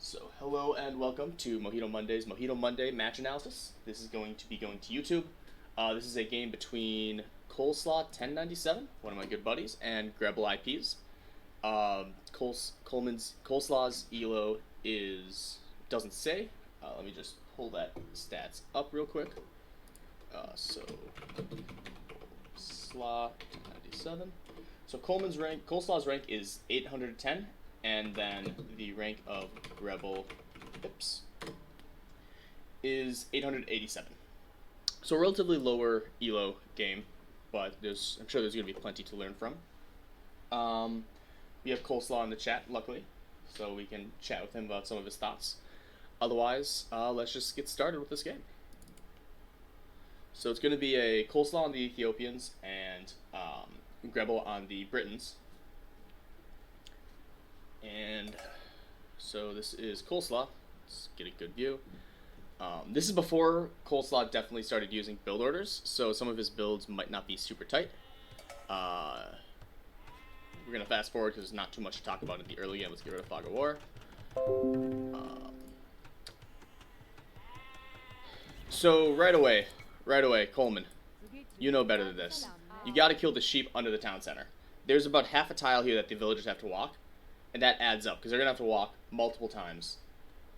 So hello and welcome to Mojito Monday's Mojito Monday match analysis. This is going to be going to YouTube. This is a game between Coleslaw1097, one of my good buddies, and Grebleips. Coleslaw's ELO doesn't say. Let me just pull that stats up real quick. So Coleslaw1097. So Coleslaw's rank is 810. And then the rank of Grebleips is 887. So a relatively lower ELO game, but I'm sure there's going to be plenty to learn from. We have Coleslaw in the chat, luckily, so we can chat with him about some of his thoughts. Otherwise, let's just get started with this game. So it's going to be a Coleslaw on the Ethiopians and Grebel on the Britons. And so this is Coleslaw. Let's get a good view. This is before Coleslaw definitely started using build orders, so some of his builds might not be super tight. We're going to fast forward because there's not too much to talk about in the early game. Let's get rid of Fog of War. So right away, Coleman, you know better than this. You got to kill the sheep under the town center. There's about half a tile here that the villagers have to walk. And that adds up, because they're going to have to walk multiple times,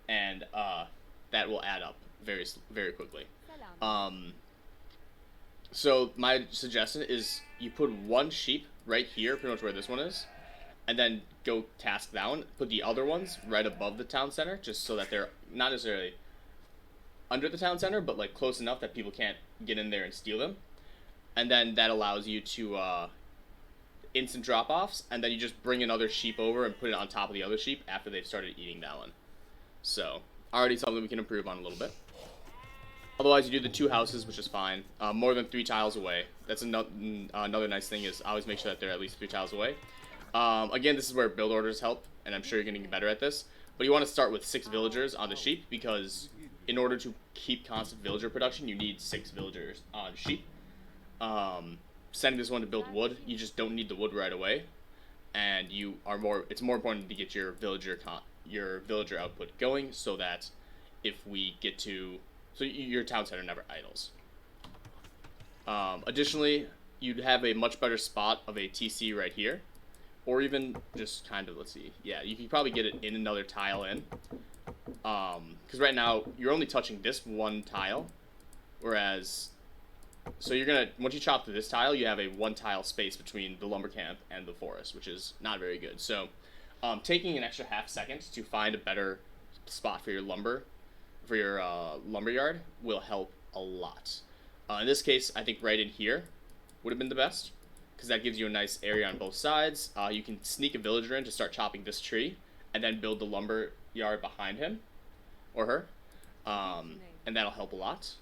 and that will add up very, very quickly. So my suggestion is you put one sheep right here, pretty much where this one is, and then go task down, put the other ones right above the town center, just so that they're not necessarily under the town center, but like close enough that people can't get in there and steal them. And then that allows you to instant drop-offs, and then you just bring another sheep over and put it on top of the other sheep after they've started eating that one. So, already something we can improve on a little bit. Otherwise, you do the two houses, which is fine. More than 3 tiles away. That's another nice thing is always make sure that they're at least 3 tiles away. Again, this is where build orders help, and I'm sure you're going to get better at this. But you want to start with 6 villagers on the sheep, because in order to keep constant villager production, you need 6 villagers on sheep. Sending this one to build wood, you just don't need the wood right away, and it's more important to get your villager output going, so that if we get to your town center never idles. Additionally, you'd have a much better spot of a TC right here, or even just kind of, let's see, yeah, you can probably get it in another tile in, because right now you're only touching this one tile, whereas. So you're going to, once you chop through this tile, you have a 1 tile space between the lumber camp and the forest, which is not very good. So taking an extra half second to find a better spot for your lumber yard will help a lot. In this case, I think right in here would have been the best, because that gives you a nice area on both sides. You can sneak a villager in to start chopping this tree, and then build the lumber yard behind him, or her, and that'll help a lot.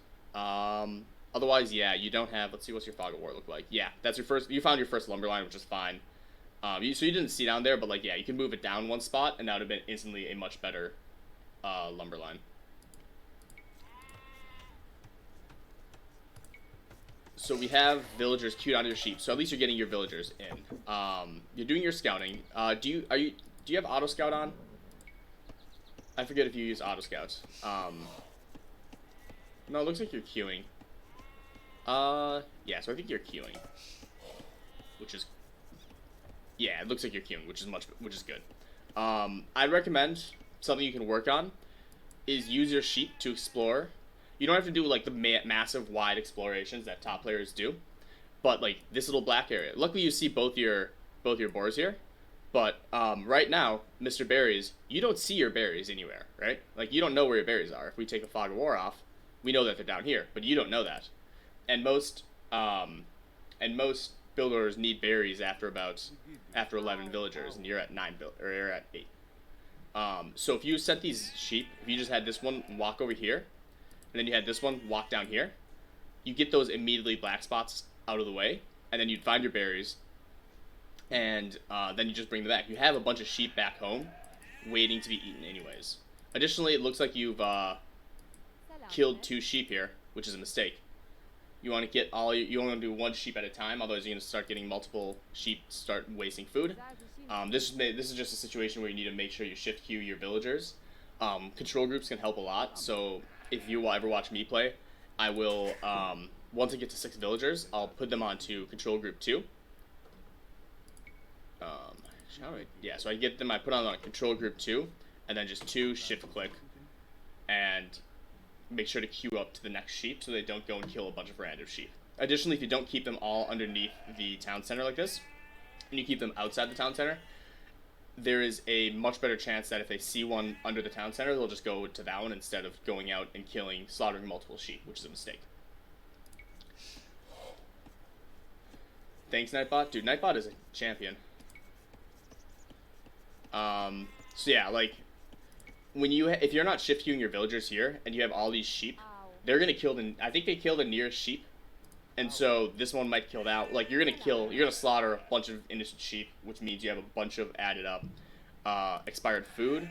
Otherwise, yeah, you don't have. Let's see, what's your Fog of War look like? Yeah, that's your first. You found your first lumber line, which is fine. So you didn't see down there, but like, yeah, you can move it down 1 spot, and that would have been instantly a much better lumber line. So we have villagers queued onto your sheep. So at least you're getting your villagers in. You're doing your scouting. Do you have auto scout on? I forget if you use auto scout. No, it looks like you're queuing. Yeah, so I think you're queuing, yeah, it looks like you're queuing, which is good. I'd recommend something you can work on is use your sheep to explore. You don't have to do like the massive wide explorations that top players do, but like this little black area. Luckily, you see both your boars here, but right now, Mr. Berries, you don't see your berries anywhere, right? Like you don't know where your berries are. If we take a Fog of War off, we know that they're down here, but you don't know that. And most builders need berries after 11 villagers, and you're at 8. So if you set these sheep, if you just had this one walk over here, and then you had this one walk down here, you get those immediately black spots out of the way, and then you'd find your berries, and then you just bring them back. You have a bunch of sheep back home, waiting to be eaten anyways. Additionally, it looks like you've killed 2 sheep here, which is a mistake. You want to get you only want to do 1 sheep at a time, otherwise you're going to start getting multiple sheep, start wasting food. This is just a situation where you need to make sure you shift queue your villagers. Control groups can help a lot. So if you ever watch me play, I will, once I get to 6 villagers, I'll put them onto control group 2. Yeah, so I get them, I put on control group 2, and then just 2 shift click, and make sure to queue up to the next sheep so they don't go and kill a bunch of random sheep. Additionally, if you don't keep them all underneath the town center like this, and you keep them outside the town center, there is a much better chance that if they see one under the town center, they'll just go to that one instead of going out and slaughtering multiple sheep, which is a mistake. Thanks, Nightbot. Dude, Nightbot is a champion. So yeah, like, if you're not shift queuing your villagers here, and you have all these sheep, they're gonna kill I think they kill the nearest sheep, and so this one might kill that. Like, you're gonna slaughter a bunch of innocent sheep, which means you have a bunch of added up, expired food,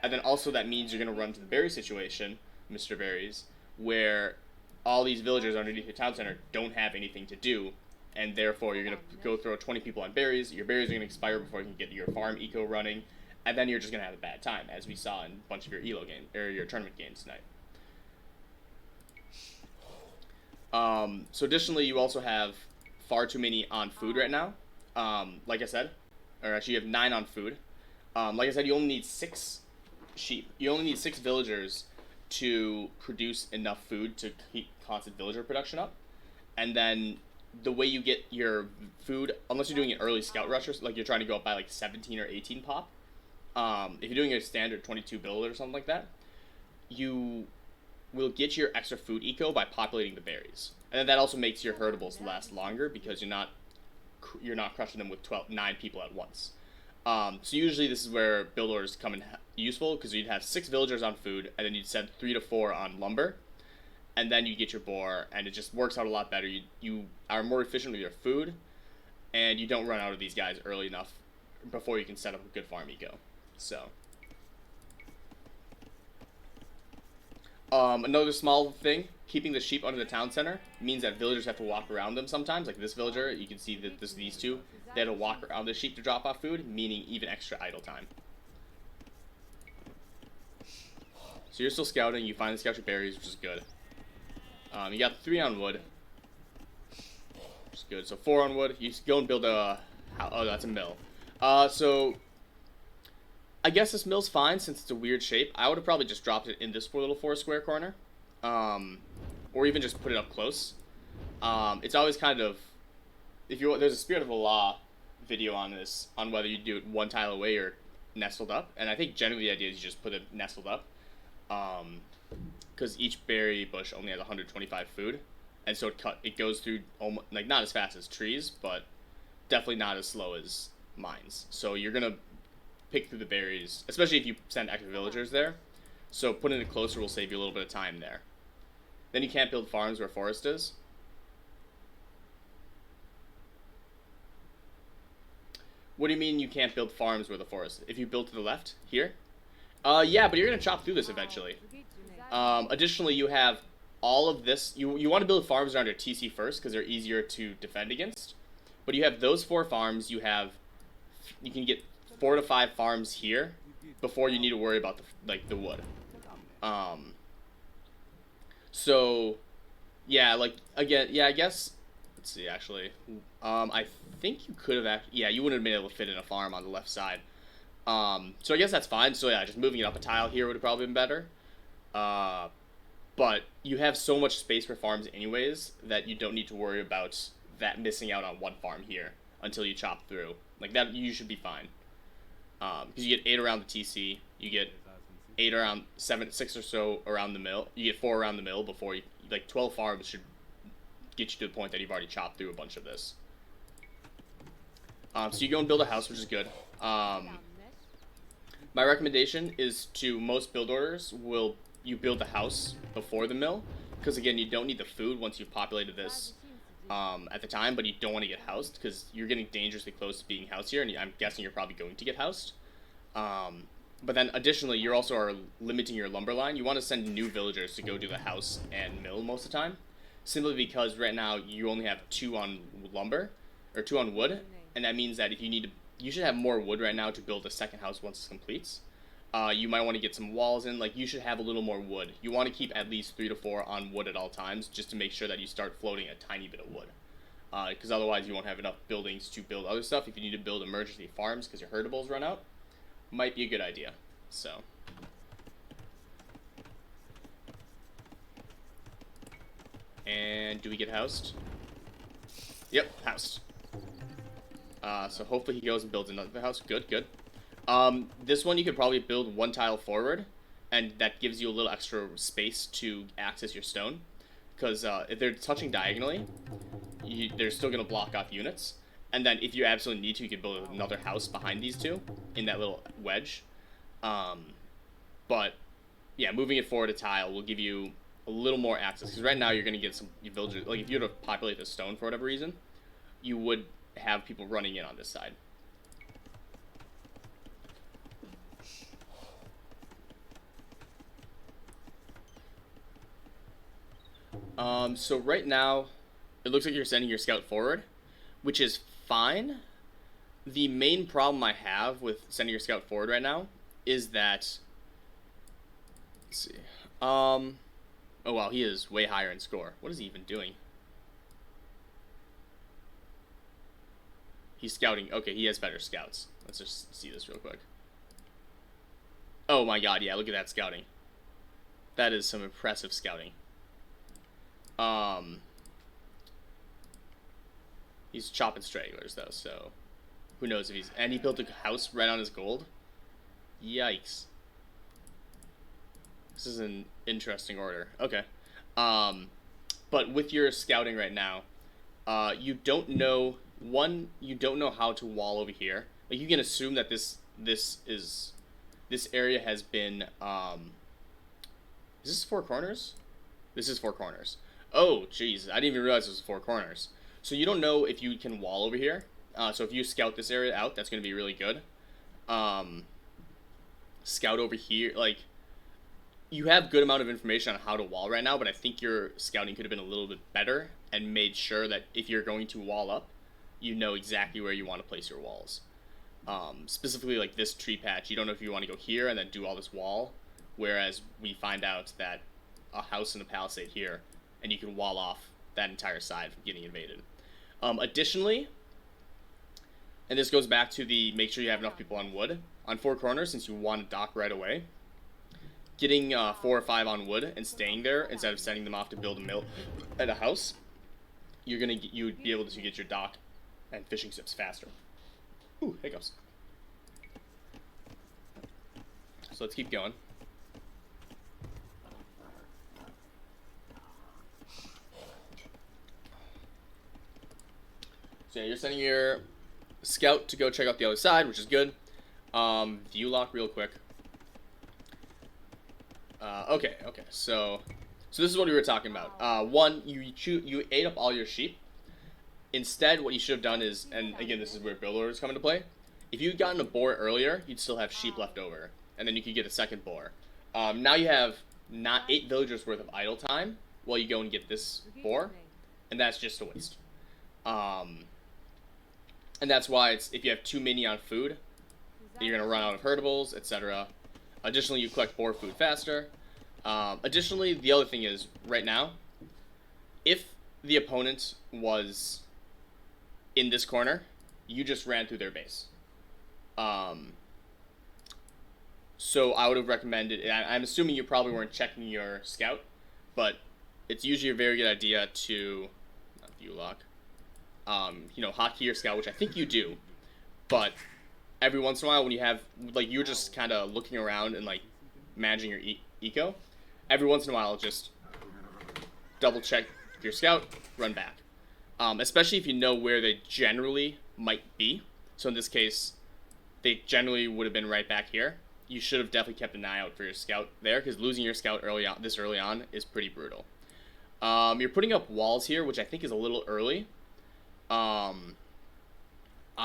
and then also that means you're gonna run to the berry situation, Mr. Berries, where all these villagers underneath your town center don't have anything to do, and therefore you're gonna go throw 20 people on berries. Your berries are gonna expire before you can get your farm eco running, and then you're just gonna have a bad time, as we saw in a bunch of your elo games or your tournament games tonight. So additionally, you also have far too many on food right now. Like I said, or actually you have 9 on food. Like I said, you only need 6 sheep. You only need 6 villagers to produce enough food to keep constant villager production up. And then the way you get your food, unless you're doing an early scout rush, or like you're trying to go up by like 17 or 18 pop, if you're doing a standard 22 build or something like that, you will get your extra food eco by populating the berries. And then that also makes your herdables last longer because you're not crushing them with 9 people at once. So usually this is where build orders come in useful, because you'd have 6 villagers on food, and then you'd send 3 to 4 on lumber, and then you get your boar, and it just works out a lot better. You are more efficient with your food, and you don't run out of these guys early enough before you can set up a good farm eco. So another small thing, keeping the sheep under the town center means that villagers have to walk around them sometimes. Like this villager, you can see that these two, they had to walk around the sheep to drop off food, meaning even extra idle time. So you're still scouting, you finally scout your berries, which is good. You got 3 on wood, which is good. So 4 on wood, you go and build oh, that's a mill. So I guess this mill's fine since it's a weird shape. I would have probably just dropped it in this little 4 square corner, or even just put it up close. It's always kind of, there's a Spirit of the Law video on this, on whether you do it 1 tile away or nestled up, and I think generally the idea is you just put it nestled up, because each berry bush only has 125 food, and so it goes through almost, like, not as fast as trees, but definitely not as slow as mines. So you're gonna pick through the berries, especially if you send extra villagers there. So putting it closer will save you a little bit of time there. Then you can't build farms where forest is. What do you mean you can't build farms where the forest is? If you build to the left, here? Yeah, but you're gonna chop through this eventually. Additionally, you have all of this. You want to build farms around your TC first, because they're easier to defend against. But you have those 4 farms, you can get 4 to 5 farms here before you need to worry about the wood. So yeah, like, again, yeah, I guess, let's see, actually, I think you could have you wouldn't have been able to fit in a farm on the left side. So I guess that's fine. So yeah, just moving it up a tile here would have probably been better. But you have so much space for farms anyways that you don't need to worry about that missing out on 1 farm here until you chop through. Like that, you should be fine. Because you get 8 around the TC, you get 8 around 6 or so around the mill. You get 4 around the mill before you, like 12 farms should get you to the point that you've already chopped through a bunch of this. So you go and build a house, which is good. My recommendation is to most build orders you build the house before the mill, because again, you don't need the food once you've populated this at the time, but you don't want to get housed because you're getting dangerously close to being housed here, and I'm guessing you're probably going to get housed. But then additionally, you also are limiting your lumber line. You want to send new villagers to go do the house and mill most of the time, simply because right now you only have 2 on lumber, or 2 on wood, and that means that if you should have more wood right now to build a second house once it completes. You might want to get some walls in. Like, you should have a little more wood. You want to keep at least 3 to 4 on wood at all times, just to make sure that you start floating a tiny bit of wood. Because otherwise you won't have enough buildings to build other stuff. If you need to build emergency farms because your herdables run out, might be a good idea. So, and do we get housed? Yep, housed. So hopefully he goes and builds another house. Good, good. This one you could probably build 1 tile forward, and that gives you a little extra space to access your stone. Because if they're touching diagonally, they're still going to block off units. And then if you absolutely need to, you could build another house behind these two in that little wedge. But yeah, moving it forward a tile will give you a little more access. Because right now you're going to get some villagers. Like, if you were to populate the stone for whatever reason, you would have people running in on this side. So right now, it looks like you're sending your scout forward, which is fine. The main problem I have with sending your scout forward right now is that, let's see, oh wow, he is way higher in score. What is he even doing? He's scouting. Okay, he has better scouts. Let's just see this real quick. Oh my god, yeah, look at that scouting. That is some impressive scouting. He's chopping stragglers though, so who knows if he's... And he built a house right on his gold. Yikes. This is an interesting order. Okay. But with your scouting right now, you don't know... One, you don't know how to wall over here. Like, you can assume that this area has been... is this 4 corners? This is 4 corners. Oh, jeez. I didn't even realize it was 4 corners. So you don't know if you can wall over here. So if you scout this area out, that's going to be really good. Scout over here. Like, you have good amount of information on how to wall right now, but I think your scouting could have been a little bit better and made sure that if you're going to wall up, you know exactly where you want to place your walls. Specifically, like this tree patch, you don't know if you want to go here and then do all this wall, whereas we find out that a house and a palisade here, and you can wall off that entire side from getting invaded. Additionally, and this goes back to the make sure you have enough people on wood. On 4 corners, since you want to dock right away, getting 4 or 5 on wood and staying there instead of sending them off to build a mill and a house, you would be able to get your dock and fishing ships faster. Ooh, hiccups. So let's keep going. So yeah, you're sending your scout to go check out the other side, which is good. View lock real quick. Okay. So this is what we were talking about. One, you ate up all your sheep. Instead, what you should have done is, and again, this is where build orders come into play. If you'd gotten a boar earlier, you'd still have sheep left over, and then you could get a second boar. Now you have not 8 villagers worth of idle time while you go and get this boar, and that's just a waste. And that's why it's, if you have too many on food, you're going to run out of herdables, etc. Additionally, you collect boar food faster. Additionally, the other thing is, right now, if the opponent was in this corner, you just ran through their base. So I would have recommended, I'm assuming you probably weren't checking your scout, but it's usually a very good idea to, not view lock, hotkey your scout, which I think you do, but every once in a while when you have, like, you're just kind of looking around and, like, managing your eco, every once in a while just double check your scout, run back. Especially if you know where they generally might be. So in this case, they generally would have been right back here. You should have definitely kept an eye out for your scout there, because losing your scout this early on is pretty brutal. You're putting up walls here, which I think is a little early. I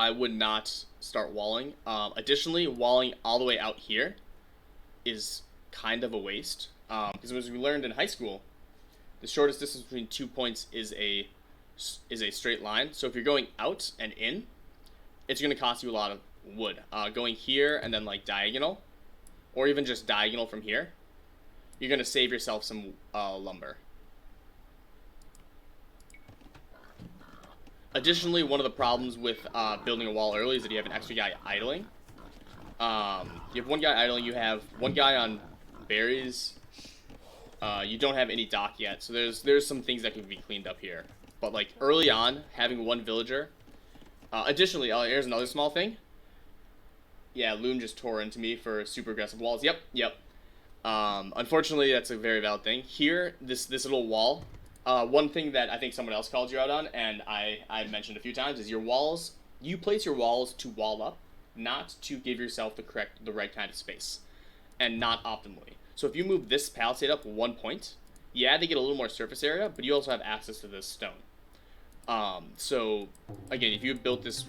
would not start walling. Additionally, walling all the way out here is kind of a waste. Because as we learned in high school, the shortest distance between 2 points is a straight line. So if you're going out and in, it's going to cost you a lot of wood. Going here and then like diagonal or even just diagonal from here, you're going to save yourself some lumber. Additionally, one of the problems with building a wall early is that you have an extra guy idling. You have one guy idling, you have one guy on berries. You don't have any dock yet, so there's some things that can be cleaned up here. But like early on, having one villager. Additionally, here's another small thing. Yeah, Loon just tore into me for super aggressive walls. Yep. Unfortunately, that's a very valid thing. Here, this little wall. One thing that I think someone else called you out on, and I've mentioned a few times, is your walls. You place your walls to wall up, not to give yourself the right kind of space, and not optimally. So if you move this palisade up 1 point, yeah, they get a little more surface area, but you also have access to this stone. So again, if you built this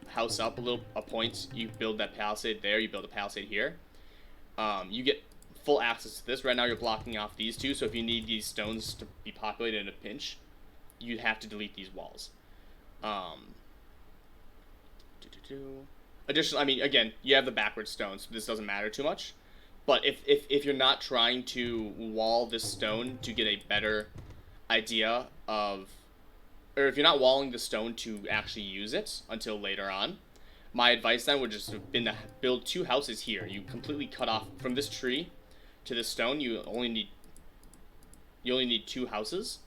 house up a point, you build that palisade there, you build a palisade here, you get full access to this. Right now you're blocking off these two, so if you need these stones to be populated in a pinch, you'd have to delete these walls. Additionally, I mean, again, you have the backward stones, so this doesn't matter too much. But if you're not trying to wall this stone to get a better idea of, or if you're not walling the stone to actually use it until later on, my advice then would just have been to build 2 houses here. You completely cut off from this tree to this stone. You only need 2 houses,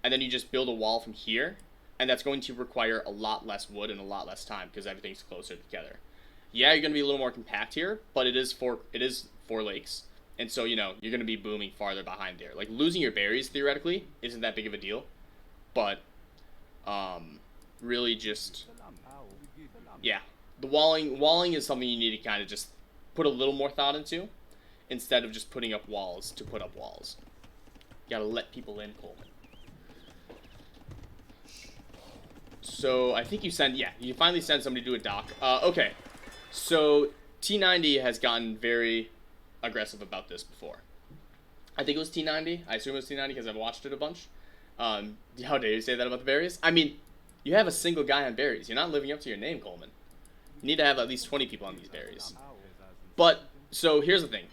and then you just build a wall from here, and that's going to require a lot less wood and a lot less time because everything's closer together. Yeah, you're going to be a little more compact here, but it is 4 lakes, and so, you know, you're going to be booming farther behind there. Like, losing your berries, theoretically, isn't that big of a deal, but, really just, yeah, the walling is something you need to kind of just put a little more thought into, instead of just putting up walls to put up walls. You gotta let people in, Coleman. So, I think you finally send somebody to do a dock. Okay. So, T90 has gotten very aggressive about this before. I think it was T90. I assume it was T90 because I've watched it a bunch. How dare you say that about the berries? I mean, you have a single guy on berries. You're not living up to your name, Coleman. You need to have at least 20 people on these berries. But, so here's the thing.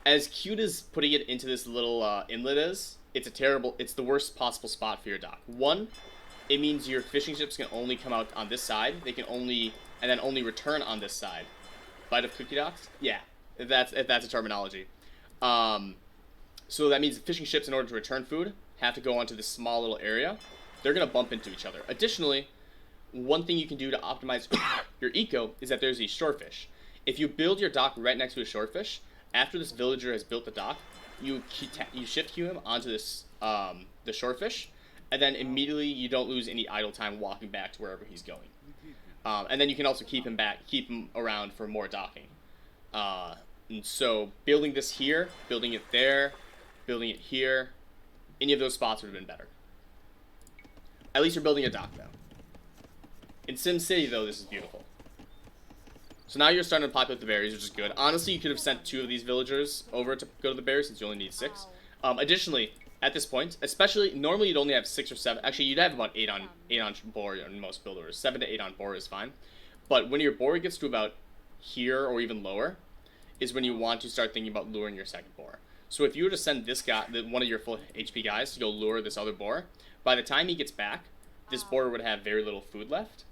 As cute as putting it into this little inlet is, it's the worst possible spot for your dock. One, it means your fishing ships can only come out on this side. They can only return on this side. Bite of cookie docks? Yeah, if that's a terminology. So that means fishing ships, in order to return food, have to go onto this small little area. They're going to bump into each other. Additionally, one thing you can do to optimize your eco is that there's these shorefish. If you build your dock right next to a shorefish, after this villager has built the dock, you shift queue him onto this the shorefish, and then immediately you don't lose any idle time walking back to wherever he's going. And then you can also keep him around for more docking. And so building this here, building it there, building it here, any of those spots would have been better. At least you're building a dock, though. In SimCity, though, this is beautiful. So now you're starting to populate the berries, which is good. Honestly, you could have sent 2 of these villagers over to go to the berries, since you only need 6. Additionally, at this point, especially, normally you'd only have 6 or 7. Actually, you'd have about 8 on boar on most builders. 7 to 8 on boar is fine. But when your boar gets to about here or even lower, is when you want to start thinking about luring your second boar. So if you were to send this guy, one of your full HP guys, to go lure this other boar, by the time he gets back, this boar would have very little food left.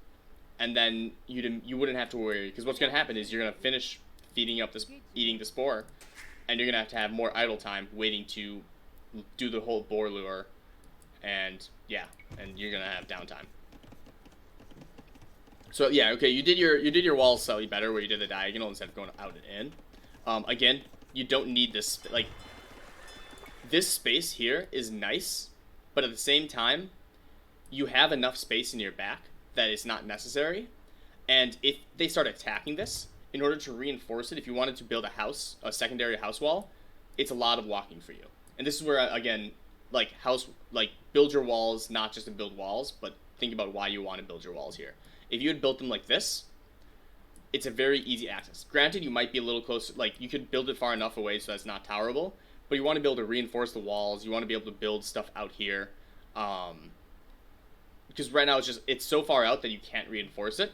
And then you wouldn't have to worry, because what's going to happen is you're going to finish eating this boar, and you're going to have more idle time waiting to do the whole boar lure, and yeah, and you're going to have downtime. So yeah, okay, you did your walls slightly better where you did the diagonal instead of going out and in. Again, you don't need this, like, this space here is nice, but at the same time, you have enough space in your back that it's not necessary. And if they start attacking this, in order to reinforce it, if you wanted to build a secondary house wall, it's a lot of walking for you. And this is where, again, build your walls, not just to build walls, but think about why you want to build your walls here. If you had built them like this, it's a very easy access. Granted, you might be a little closer, like, you could build it far enough away so that's not towerable, but you want to be able to reinforce the walls, you want to be able to build stuff out here, because right now it's so far out that you can't reinforce it,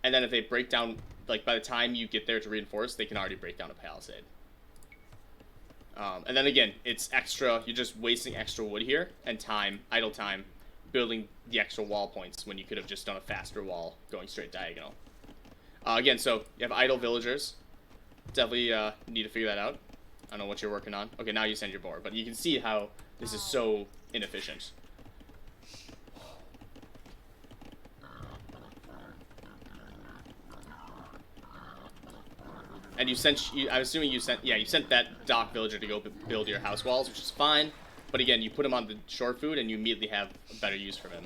And then if they break down, like by the time you get there to reinforce, they can already break down a palisade. And then again, it's extra. You're just wasting extra wood here and time, idle time, building the extra wall points when you could have just done a faster wall going straight diagonal. Again, so you have idle villagers. Definitely need to figure that out. I don't know what you're working on. Okay, now you send your boar, but you can see how this is so inefficient. And you sent, I'm assuming you sent that dock villager to go build your house walls, which is fine. But again, you put him on the short food, and you immediately have a better use for him.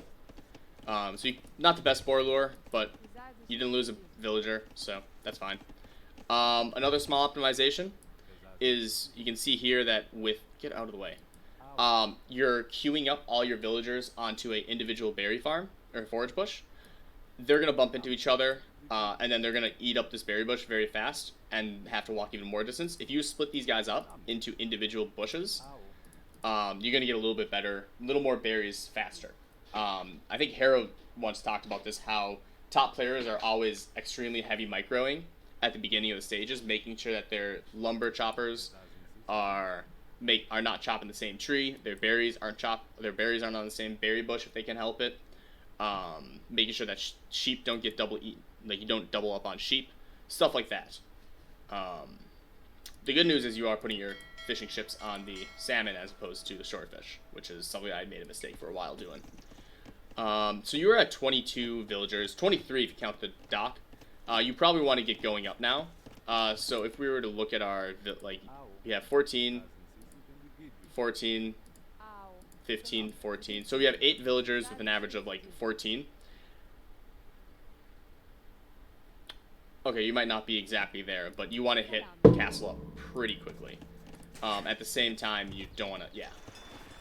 So not the best boar lure, but you didn't lose a villager, so that's fine. Another small optimization is you can see here that with, get out of the way, you're queuing up all your villagers onto a individual berry farm or forage bush. They're gonna bump into each other, and then they're gonna eat up this berry bush very fast and have to walk even more distance. If you split these guys up into individual bushes, you're gonna get a little bit better, a little more berries faster. I think Harrow once talked about this, how top players are always extremely heavy microing at the beginning of the stages, making sure that their lumber choppers are not chopping the same tree. Their berries aren't on the same berry bush if they can help it. Making sure that sheep don't get double eaten, like you don't double up on sheep, stuff like that. The good news is you are putting your fishing ships on the salmon as opposed to the swordfish, which is something I made a mistake for a while doing. So you were at 22 villagers, 23 if you count the dock. You probably want to get going up now. So if we were to look at our, we have 14, 14, 15, 14. So we have 8 villagers with an average of 14. Okay, you might not be exactly there, but you want to hit castle up pretty quickly. At the same time, you don't want to, yeah.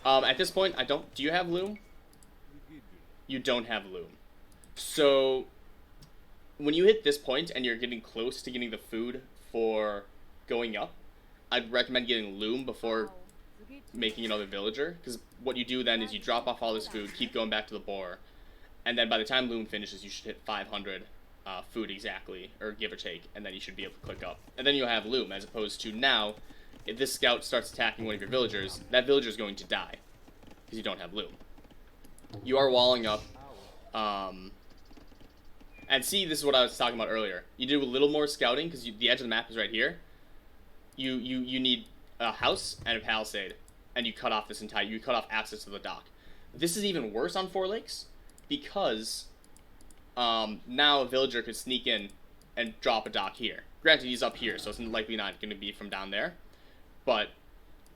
At this point, do you have loom? You don't have loom. So when you hit this point and you're getting close to getting the food for going up, I'd recommend getting loom before making another villager, because what you do then is you drop off all this food, keep going back to the boar, and then by the time loom finishes, you should hit 500 food exactly, or give or take, and then you should be able to click up. And then you'll have loom, as opposed to now, if this scout starts attacking one of your villagers, that villager is going to die, because you don't have loom. You are walling up, and see, this is what I was talking about earlier. You do a little more scouting, because the edge of the map is right here. You need a house and a palisade, and you cut off access to the dock. This is even worse on Four Lakes, because now a villager could sneak in and drop a dock here. Granted, he's up here, so it's likely not going to be from down there, but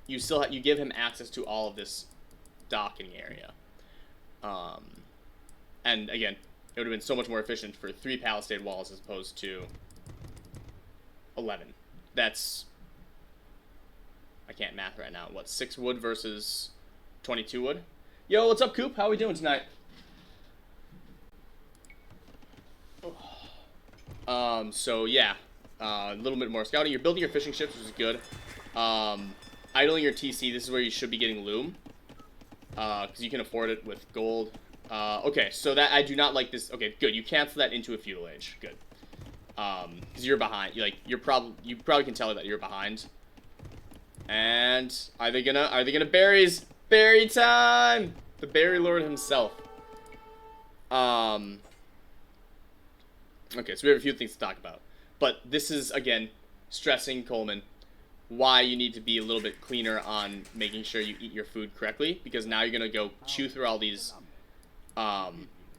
you still you give him access to all of this docking area. And again, it would have been so much more efficient for 3 palisade walls as opposed to 11. That's, I can't math right now. What, 6 wood versus 22 wood? Yo, what's up, Coop? How are we doing tonight? So yeah, a little bit more scouting. You're building your fishing ships, which is good. Idling your TC, this is where you should be getting loom, because you can afford it with gold. Okay, so that, I do not like this. Okay, good. You cancel that into a feudal age. Good. Because you're behind. You probably can tell that you're behind. And are they gonna berries? Berry time! The berry lord himself. Okay, so we have a few things to talk about. But this is, again, stressing Coleman why you need to be a little bit cleaner on making sure you eat your food correctly, because now you're going to go chew through all these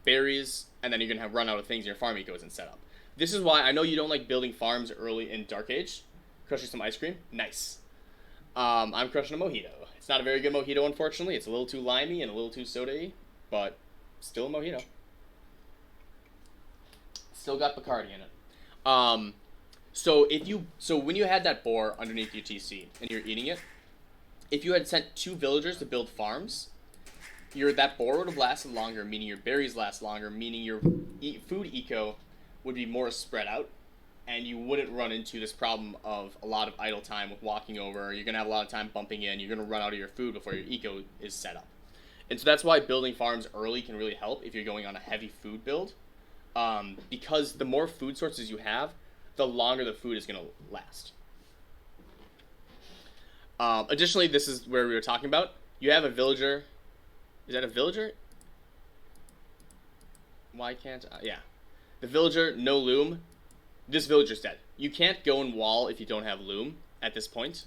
berries, and then you're going to run out of things in your farm eco isn't set up. This is why I know you don't like building farms early in Dark Age. Crushing some ice cream? Nice. I'm crushing a mojito. It's not a very good mojito, unfortunately. It's a little too limey and a little too soda-y, but still a mojito. Still got Bacardi in it. So when you had that boar underneath your TC and you're eating it, if you had sent 2 villagers to build farms, that boar would have lasted longer, meaning your berries last longer, meaning your food eco would be more spread out, and you wouldn't run into this problem of a lot of idle time with walking over. You're going to have a lot of time bumping in. You're going to run out of your food before your eco is set up. And so that's why building farms early can really help if you're going on a heavy food build. because the more food sources you have, the longer the food is going to last. Additionally, this is where we were talking about. You have a villager. Is that a villager? Why can't I? Yeah. The villager, no loom. This villager's dead. You can't go and wall if you don't have loom at this point.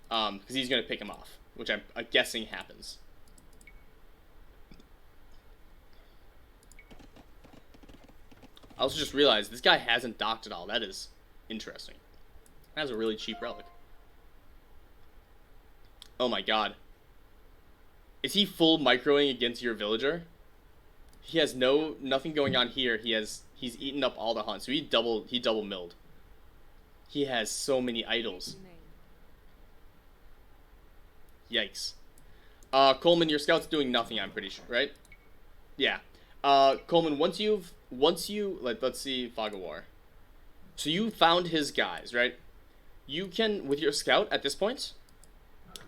Because he's going to pick him off, which I'm guessing happens. I also just realized this guy hasn't docked at all. That is interesting. That's a really cheap relic. Oh my god. Is he full microing against your villager? He has nothing going on here. He's eaten up all the hunts. So he double milled. He has so many idols. Yikes. Coleman, your scout's doing nothing, I'm pretty sure, right? Yeah. Coleman, let's see, Fog of War. So you found his guys, right? You can, with your scout at this point,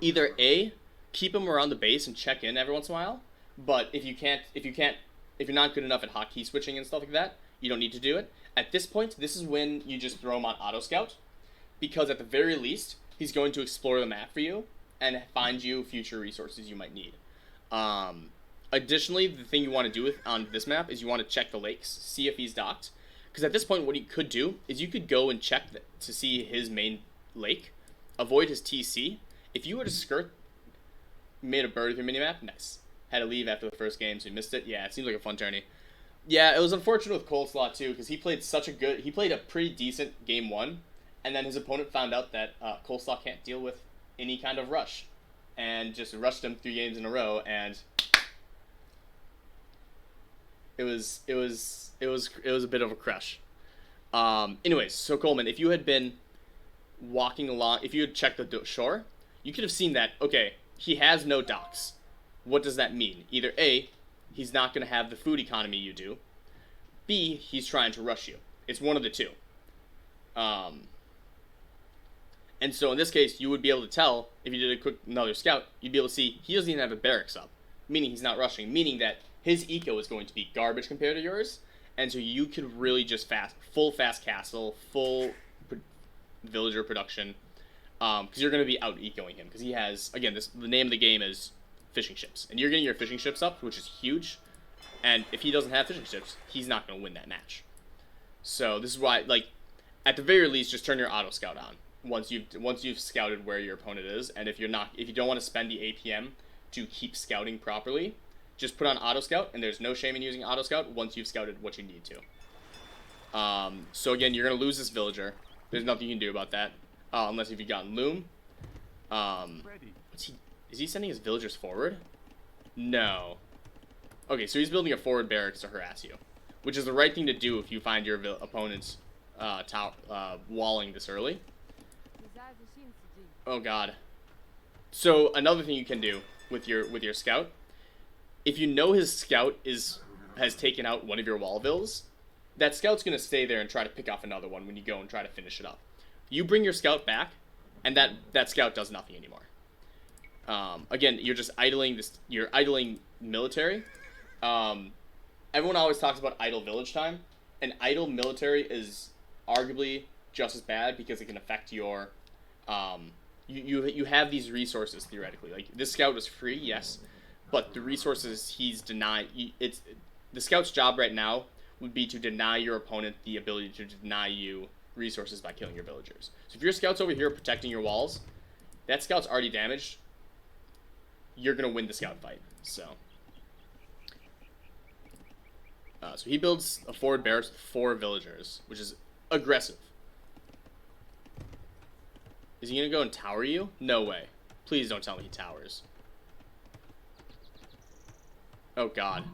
either A, keep him around the base and check in every once in a while, but if you're not good enough at hotkey switching and stuff like that, you don't need to do it. At this point, this is when you just throw him on auto scout, because at the very least, he's going to explore the map for you and find you future resources you might need. Additionally, the thing you want to do on this map is you want to check the lakes, see if he's docked. Because at this point, what you could do is you could go and check to see his main lake, avoid his TC. If you were to skirt, made a bird with your minimap, nice. Had to leave after the first game, so you missed it. Yeah, it seems like a fun journey. Yeah, it was unfortunate with Coleslaw too, because he played a pretty decent game 1, and then his opponent found out that Coleslaw can't deal with any kind of rush, and just rushed him 3 games in a row, and it was a bit of a crush. Anyways, so Coleman, if you had been walking along, if you had checked the shore, you could have seen that, okay, he has no docks. What does that mean? Either A, he's not going to have the food economy you do. B, he's trying to rush you. It's one of the two. And so in this case, you would be able to tell, if you did another scout, you'd be able to see he doesn't even have a barracks up, meaning he's not rushing, meaning that his eco is going to be garbage compared to yours, and so you could really just full fast castle, full villager production, because you're going to be out ecoing him, because he has, again, the name of the game is fishing ships, and you're getting your fishing ships up, which is huge, and if he doesn't have fishing ships, he's not going to win that match. So this is why, like, at the very least, just turn your auto scout on once you've scouted where your opponent is, and if you don't want to spend the APM to keep scouting properly, just put on auto scout, and there's no shame in using auto scout once you've scouted what you need to. So again, you're gonna lose this villager. There's nothing you can do about that, unless if you've gotten loom. Is he sending his villagers forward? No. Okay, so he's building a forward barracks to harass you, which is the right thing to do if you find your opponent's walling this early. Oh god. So another thing you can do with your scout, if you know his scout has taken out one of your wall vills, that scout's gonna stay there and try to pick off another one when you go and try to finish it up. You bring your scout back, and that scout does nothing anymore. Again, you're just idling you're idling military. Everyone always talks about idle village time, and idle military is arguably just as bad because it can affect your you have these resources theoretically. Like, this scout is free, yes, but the resources he's denied. The scout's job right now would be to deny your opponent the ability to deny you resources by killing your villagers. So if your scout's over here protecting your walls, that scout's already damaged. You're gonna win the scout fight. So he builds a forward barracks with 4 villagers, which is aggressive. Is he gonna go and tower you? No way. Please don't tell me he towers. Oh god.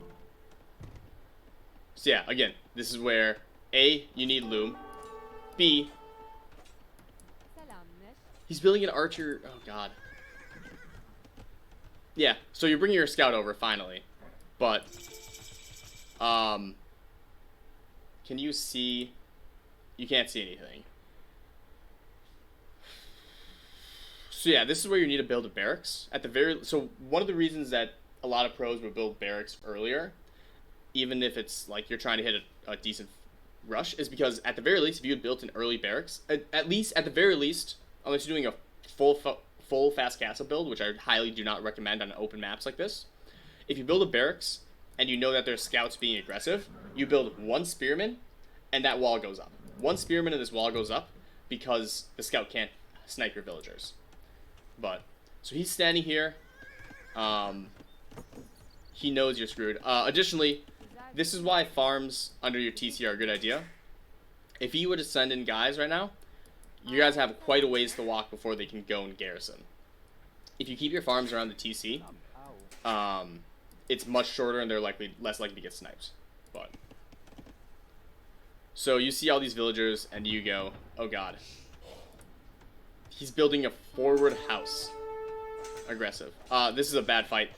So yeah, again, this is where A, you need loom. B, he's building an archer. Oh god. Yeah, so you're bringing your scout over finally, but can you see? You can't see anything. So yeah, this is where you need to build a barracks at the very. So one of the reasons that a lot of pros would build barracks earlier, even if it's like you're trying to hit a decent rush is because at the very least, if you had built an early barracks, at the very least, unless you're doing a full fast castle build, which I highly do not recommend on open maps like this, if you build a barracks and you know that there's scouts being aggressive, you build one spearman and that wall goes up. One spearman and this wall goes up because the scout can't snipe your villagers. But so he's standing here. He knows you're screwed. Additionally, this is why farms under your TC are a good idea. If you were to send in guys right now, you guys have quite a ways to walk before they can go and garrison. If you keep your farms around the TC, it's much shorter and they're less likely to get sniped. But so you see all these villagers and you go, oh god. He's building a forward house. Aggressive. This is a bad fight.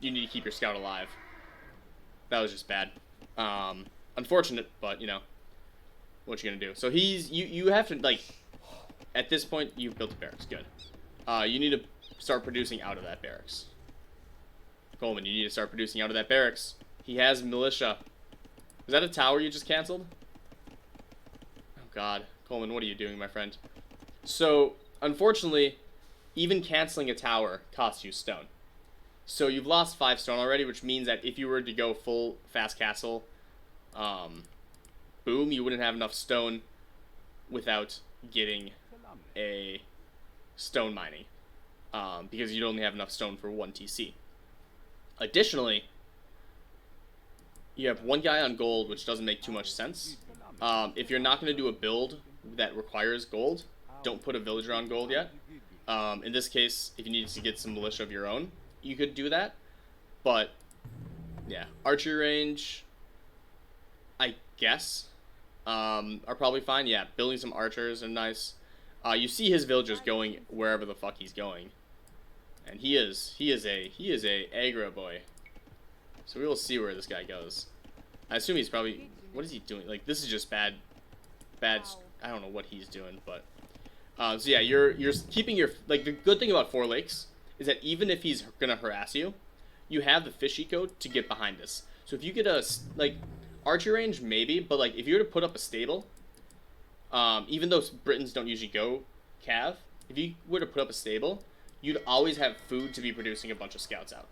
You need to keep your scout alive. That was just bad. Unfortunate, but you know, what you gonna do? So you have to, like, at this point you've built a barracks. Good. You need to start producing out of that barracks. Coleman, you need to start producing out of that barracks. He has militia. Is that a tower you just canceled? Oh god. Coleman, what are you doing, my friend? So, unfortunately, even canceling a tower costs you stone. So you've lost 5 stone already, which means that if you were to go full fast castle, boom, you wouldn't have enough stone without getting a stone mining, because you'd only have enough stone for 1 TC. Additionally, you have 1 guy on gold, which doesn't make too much sense. If you're not going to do a build that requires gold, don't put a villager on gold yet. In this case, if you needed to get some militia of your own, you could do that. But, yeah, archery range, I guess, are probably fine. Yeah, building some archers are nice. You see his villagers going wherever the fuck he's going. And he is a aggro boy. So we will see where this guy goes. I assume he's probably, what is he doing? Like, this is just bad, I don't know what he's doing, but, so yeah, you're keeping your, like, the good thing about 4 Lakes is that even if he's gonna harass you, you have the fish eco to get behind this. So if you get a, like, archery range, maybe, but, like, if you were to put up a stable, even though Britons don't usually go cav, if you were to put up a stable, you'd always have food to be producing a bunch of scouts out.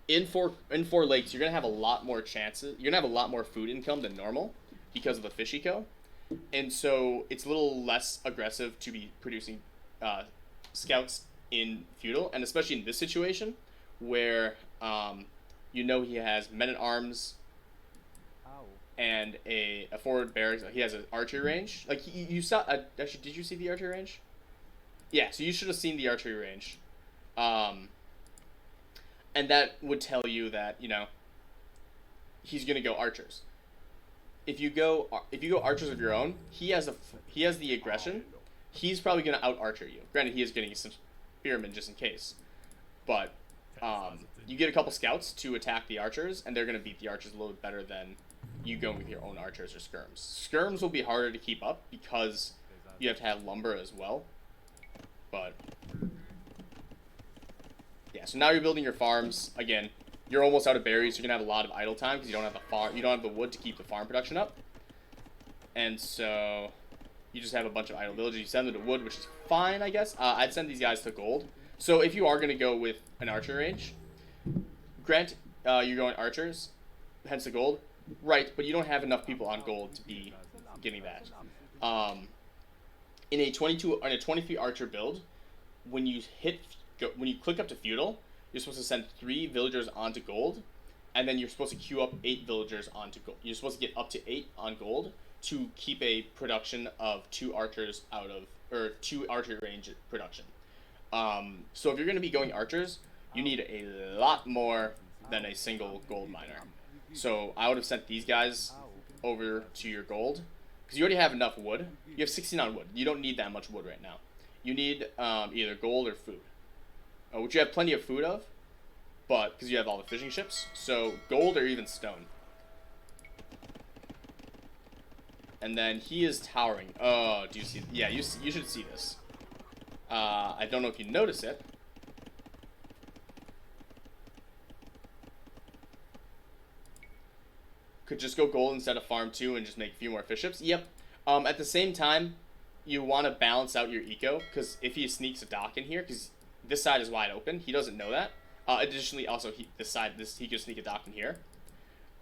In four lakes, you're gonna have a lot more chances. You're gonna have a lot more food income than normal because of the fish eco, and so it's a little less aggressive to be producing scouts in feudal, and especially in this situation where you know he has men at arms and a forward barracks. He has an archery range. Like you saw. Actually, did you see the archery range? Yeah, so you should have seen the archery range. And that would tell you that, you know, he's going to go archers. If you go archers of your own, he has the aggression. He's probably going to out-archer you. Granted, he is getting some spearmen just in case. But you get a couple scouts to attack the archers, and they're going to beat the archers a little bit better than you going with your own archers or skirms. Skirms will be harder to keep up because you have to have lumber as well. But yeah, so now you're building your farms. Again, you're almost out of berries, so you're gonna have a lot of idle time because you don't have the wood to keep the farm production up. And so you just have a bunch of idle villages. You send them to wood, which is fine, I guess. I'd send these guys to gold. So if you are gonna go with an archer range, grant you're going archers, hence the gold, right? But you don't have enough people on gold to be getting that. In a 23 archer build, when you click up to feudal, you're supposed to send 3 villagers onto gold, and then you're supposed to queue up 8 villagers onto gold. You're supposed to get up to 8 on gold to keep a production of 2 archers or 2 archery range production. So if you're going to be going archers, you need a lot more than a single gold miner. So I would have sent these guys over to your gold, because you already have enough wood. You have 16 on wood. You don't need that much wood right now. You need either gold or food, which you have plenty of food of, but because you have all the fishing ships, so gold or even stone. And then he is towering. Oh, do you see? Yeah, you should see this. I don't know if you notice it. could just go gold instead of farm 2 and just make a few more fish ships. Yep. At the same time, you want to balance out your eco, because if he sneaks a dock in here, because this side is wide open, he doesn't know that. Additionally, also, he could sneak a dock in here.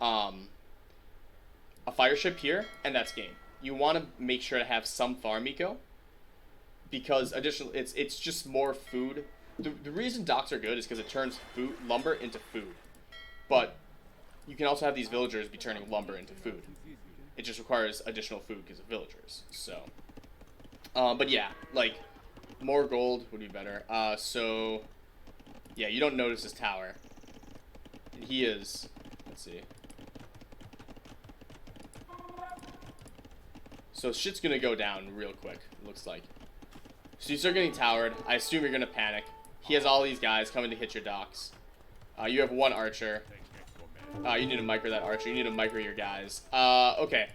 A fire ship here, and that's game. You want to make sure to have some farm eco, because additionally, it's just more food. The reason docks are good is because it turns lumber into food. But you can also have these villagers be turning lumber into food. It just requires additional food because of villagers. So, but yeah, like, more gold would be better. So, yeah, you don't notice his tower. And he is, let's see. So shit's gonna go down real quick, it looks like. So you start getting towered. I assume you're gonna panic. He has all these guys coming to hit your docks. You have one archer. You need to micro that archer. You need to micro your guys. Okay.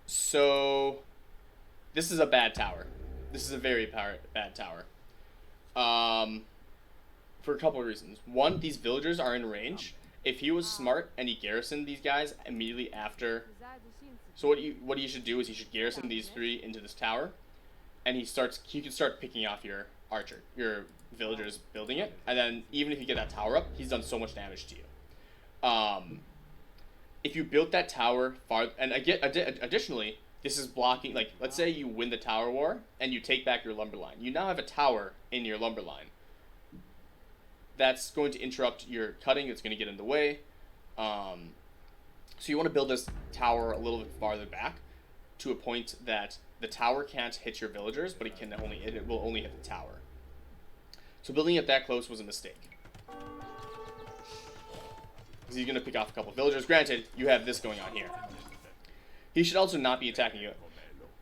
So, this is a bad tower. This is a very bad tower. For a couple of reasons. One, these villagers are in range. If he was smart and he garrisoned these guys immediately after... So what you should do is you should garrison these 3 into this tower. And he can start picking off your villagers building it. And then, even if you get that tower up, he's done so much damage to you. If you built that tower far, and additionally, this is blocking, like, let's say you win the tower war, and you take back your lumber line. You now have a tower in your lumber line. That's going to interrupt your cutting, it's going to get in the way. So you want to build this tower a little bit farther back, to a point that the tower can't hit your villagers, but it will only hit the tower. So building it that close was a mistake. Because he's going to pick off a couple of villagers. Granted, you have this going on here. He should also not be attacking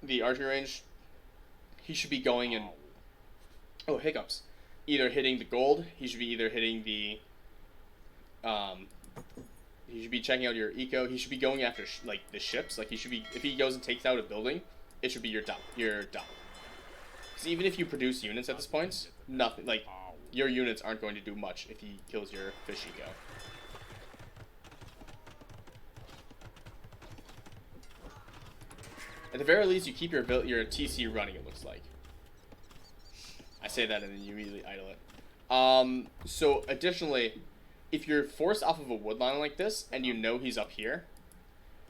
the archery range. He should be going and... Oh, hiccups. Either hitting the gold. He should be either hitting the... he should be checking out your eco. He should be going after, the ships. Like, he should be... If he goes and takes out a building, it should be your dump. Because even if you produce units at this point, nothing... Like, your units aren't going to do much if he kills your fish eco. At the very least, you keep your TC running, it looks like. I say that and then you immediately idle it. So, additionally, if you're forced off of a wood line like this, and you know he's up here,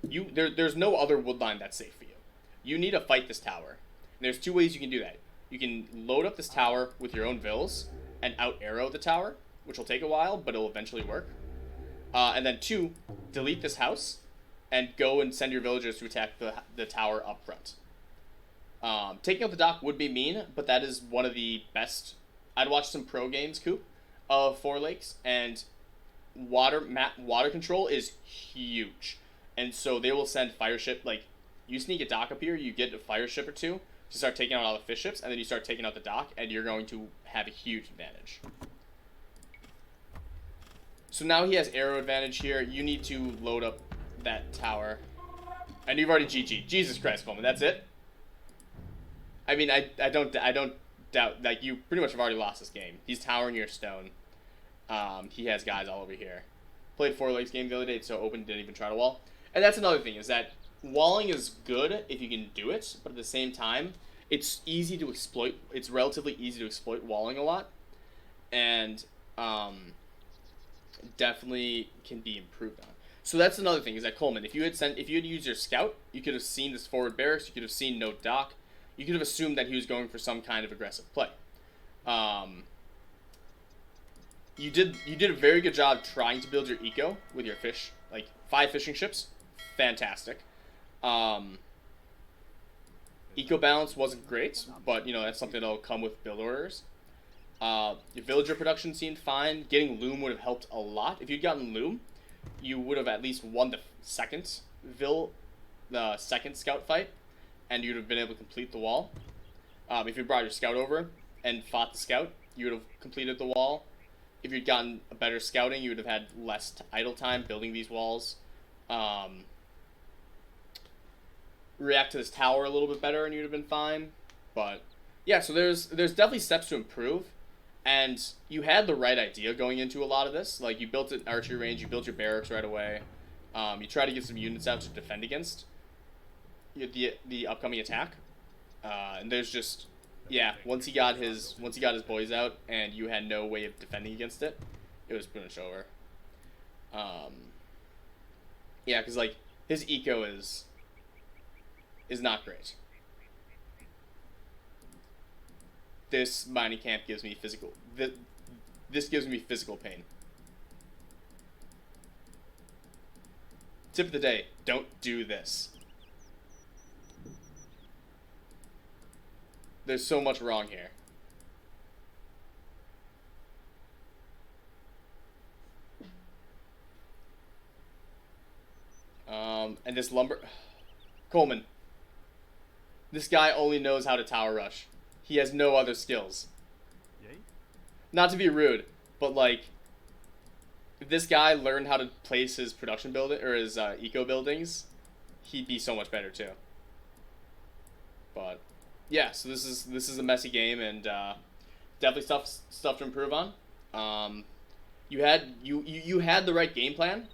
there's no other wood line that's safe for you. You need to fight this tower. And there's 2 ways you can do that. You can load up this tower with your own vills, and out-arrow the tower, which will take a while, but it'll eventually work. And then 2, delete this house, and go and send your villagers to attack the tower up front. Taking out the dock would be mean, but that is one of the best. I'd watch some pro games, Coop, of 4 Lakes, and water control is huge. And so they will send fire ship, like, you sneak a dock up here, you get a fire ship or 2 to start taking out all the fish ships, and then you start taking out the dock, and you're going to have a huge advantage. So now he has arrow advantage here. You need to load up that tower. And you've already GG'd. Jesus Christ, Coleman, that's it? I mean, I don't doubt, like, you pretty much have already lost this game. He's towering your stone. He has guys all over here. Played 4 Lakes game the other day, it's so open, didn't even try to wall. And that's another thing, is that walling is good if you can do it, but at the same time, it's easy to exploit. It's relatively easy to exploit walling a lot. And, definitely can be improved on. So that's another thing, is that Coleman, if you had used your scout, you could have seen this forward barracks, you could have seen no dock, you could have assumed that he was going for some kind of aggressive play. You did a very good job trying to build your eco with your fish, like 5 fishing ships, fantastic. Eco balance wasn't great, but that's something that'll come with build orders. Your villager production seemed fine. Getting loom would have helped a lot. If you'd gotten loom, you would have at least won the second scout fight, and you'd have been able to complete the wall. If you brought your scout over and fought the scout, you would have completed the wall. If you'd gotten a better scouting, you would have had less idle time building these walls. React to this tower a little bit better, and you'd have been fine. But yeah, so there's definitely steps to improve. And you had the right idea going into a lot of this. Like, you built an archery range, you built your barracks right away. You try to get some units out to defend against the upcoming attack. And there's just, yeah, once he got his boys out and you had no way of defending against it, it was pretty much over. Yeah, because like his eco is not great. This mining camp gives me physical. This gives me physical pain. Tip of the day: don't do this. There's so much wrong here. And this lumber... Coleman. This guy only knows how to tower rush. He has no other skills. Yay? Not to be rude, but like... if this guy learned how to place his production building, or his eco buildings, he'd be so much better too. But... yeah, so this is a messy game, and definitely stuff to improve on. You had the right game plan,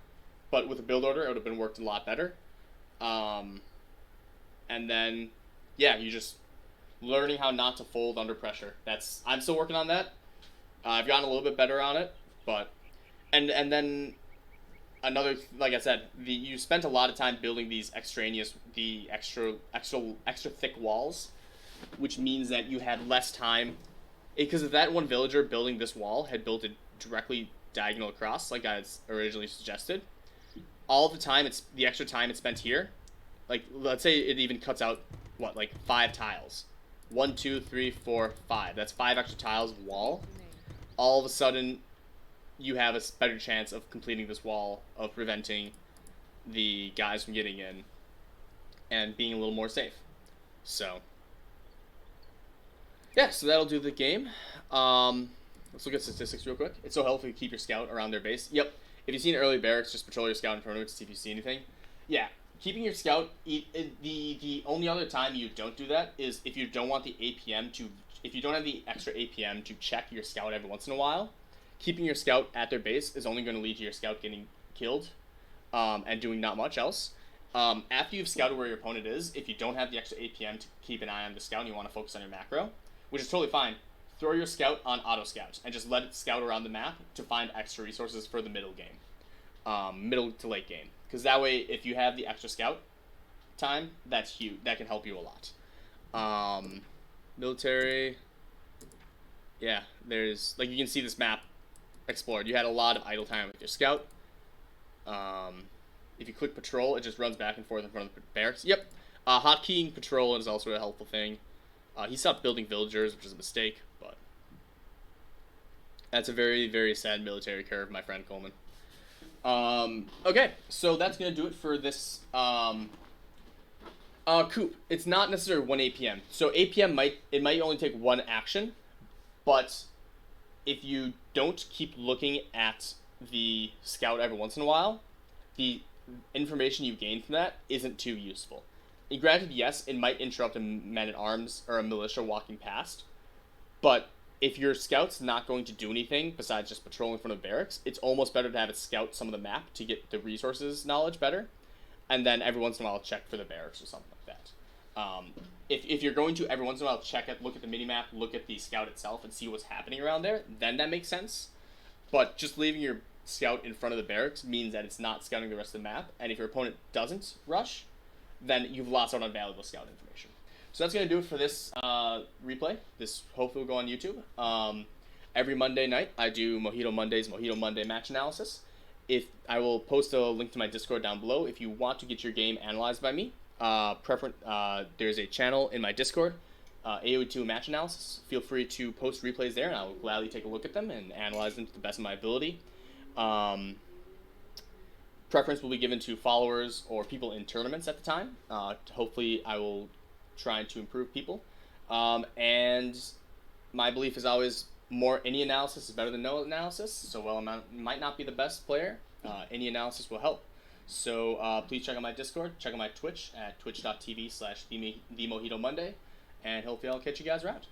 but with a build order, it would have been worked a lot better. And then, yeah, you just learning how not to fold under pressure. I'm still working on that. I've gotten a little bit better on it, but and then another, like I said, you spent a lot of time building these extra thick walls, which means that you had less time, because if that one villager building this wall had built it directly diagonal across, like I had originally suggested, all the time the extra time it spent here, like let's say it even cuts out what, like 5 tiles, 1, 2, 3, 4, 5. That's 5 extra tiles of wall. All of a sudden, you have a better chance of completing this wall, of preventing the guys from getting in, and being a little more safe. So. Yeah, so that'll do the game. Let's look at statistics real quick. It's so helpful to keep your scout around their base. Yep. If you see an early barracks, just patrol your scout in front of it to see if you see anything. Yeah, keeping your scout. The only other time you don't do that is if you don't want the APM to. If you don't have the extra APM to check your scout every once in a while, keeping your scout at their base is only going to lead to your scout getting killed, and doing not much else. After you've scouted where your opponent is, if you don't have the extra APM to keep an eye on the scout and you want to focus on your macro, which is totally fine, throw your scout on auto scout and just let it scout around the map to find extra resources for the middle game, middle to late game. Because that way, if you have the extra scout time, that's huge. That can help you a lot. Military, yeah, there's, like, you can see this map explored. You had a lot of idle time with your scout. If you click patrol, it just runs back and forth in front of the barracks. Yep. Hotkeying patrol is also a helpful thing. He stopped building villagers, which is a mistake, but that's a very, very sad military curve, my friend Coleman. Okay, so that's going to do it for this coup. It's not necessarily 1 APM. So APM might only take 1 action, but if you don't keep looking at the scout every once in a while, the information you gain from that isn't too useful. And granted, yes, it might interrupt a man-at-arms or a militia walking past, but if your scout's not going to do anything besides just patrol in front of barracks, it's almost better to have it scout some of the map to get the resources knowledge better, and then every once in a while check for the barracks or something like that. If you're going to every once in a while look at the minimap, look at the scout itself, and see what's happening around there, then that makes sense. But just leaving your scout in front of the barracks means that it's not scouting the rest of the map, and if your opponent doesn't rush, then you've lost out on valuable scout information. So that's going to do it for this replay. This hopefully will go on YouTube. Every Monday night, I do Mojito Monday match analysis. I will post a link to my Discord down below if you want to get your game analyzed by me. There's a channel in my Discord, AOE2 match analysis. Feel free to post replays there, and I will gladly take a look at them and analyze them to the best of my ability. Preference will be given to followers or people in tournaments at the time. Hopefully, I will try to improve people. And my belief is always any analysis is better than no analysis. So while I might not be the best player, any analysis will help. So please check out my Discord, check out my Twitch at twitch.tv/TheMojitoMonday, and hopefully I'll catch you guys around.